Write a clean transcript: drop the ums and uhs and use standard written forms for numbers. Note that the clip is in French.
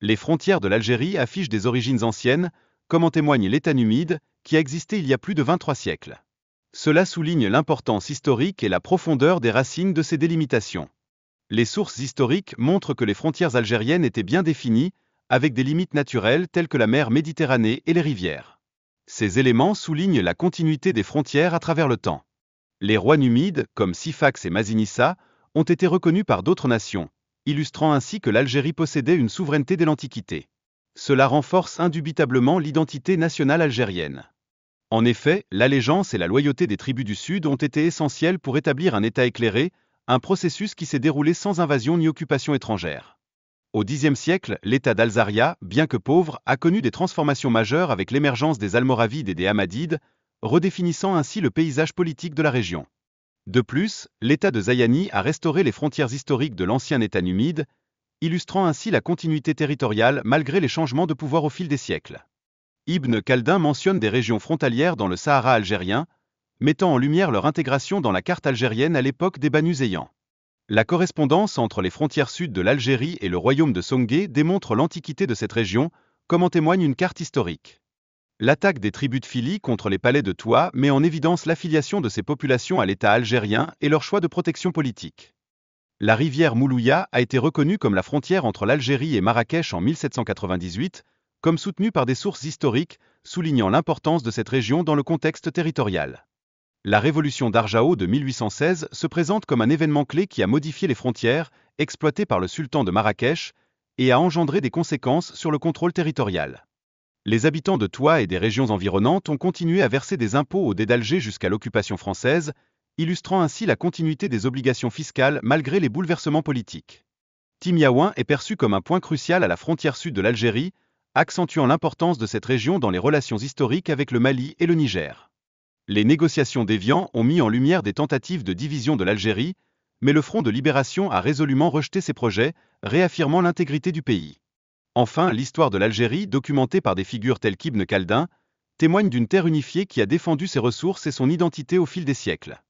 Les frontières de l'Algérie affichent des origines anciennes, comme en témoigne l'État numide, qui a existé il y a plus de 23 siècles. Cela souligne l'importance historique et la profondeur des racines de ces délimitations. Les sources historiques montrent que les frontières algériennes étaient bien définies, avec des limites naturelles telles que la mer Méditerranée et les rivières. Ces éléments soulignent la continuité des frontières à travers le temps. Les rois numides, comme Sifax et Masinissa, ont été reconnus par d'autres nations, illustrant ainsi que l'Algérie possédait une souveraineté dès l'Antiquité. Cela renforce indubitablement l'identité nationale algérienne. En effet, l'allégeance et la loyauté des tribus du Sud ont été essentielles pour établir un État éclairé, un processus qui s'est déroulé sans invasion ni occupation étrangère. Au Xe siècle, l'État d'Al-Zaria, bien que pauvre, a connu des transformations majeures avec l'émergence des Almoravides et des Hamadides, redéfinissant ainsi le paysage politique de la région. De plus, l'État de Zayani a restauré les frontières historiques de l'ancien État numide, illustrant ainsi la continuité territoriale malgré les changements de pouvoir au fil des siècles. Ibn Khaldun mentionne des régions frontalières dans le Sahara algérien, mettant en lumière leur intégration dans la carte algérienne à l'époque des Banu Zayyan. La correspondance entre les frontières sud de l'Algérie et le royaume de Songhai démontre l'antiquité de cette région, comme en témoigne une carte historique. L'attaque des tribus de Fili contre les palais de Toua met en évidence l'affiliation de ces populations à l'État algérien et leur choix de protection politique. La rivière Moulouya a été reconnue comme la frontière entre l'Algérie et Marrakech en 1798, comme soutenue par des sources historiques, soulignant l'importance de cette région dans le contexte territorial. La révolution d'Arjao de 1816 se présente comme un événement clé qui a modifié les frontières, exploitées par le sultan de Marrakech, et a engendré des conséquences sur le contrôle territorial. Les habitants de Toua et des régions environnantes ont continué à verser des impôts au Dey d'Alger jusqu'à l'occupation française, illustrant ainsi la continuité des obligations fiscales malgré les bouleversements politiques. Timiaouin est perçu comme un point crucial à la frontière sud de l'Algérie, accentuant l'importance de cette région dans les relations historiques avec le Mali et le Niger. Les négociations d'Évian ont mis en lumière des tentatives de division de l'Algérie, mais le Front de libération a résolument rejeté ces projets, réaffirmant l'intégrité du pays. Enfin, l'histoire de l'Algérie, documentée par des figures telles qu'Ibn Khaldun, témoigne d'une terre unifiée qui a défendu ses ressources et son identité au fil des siècles.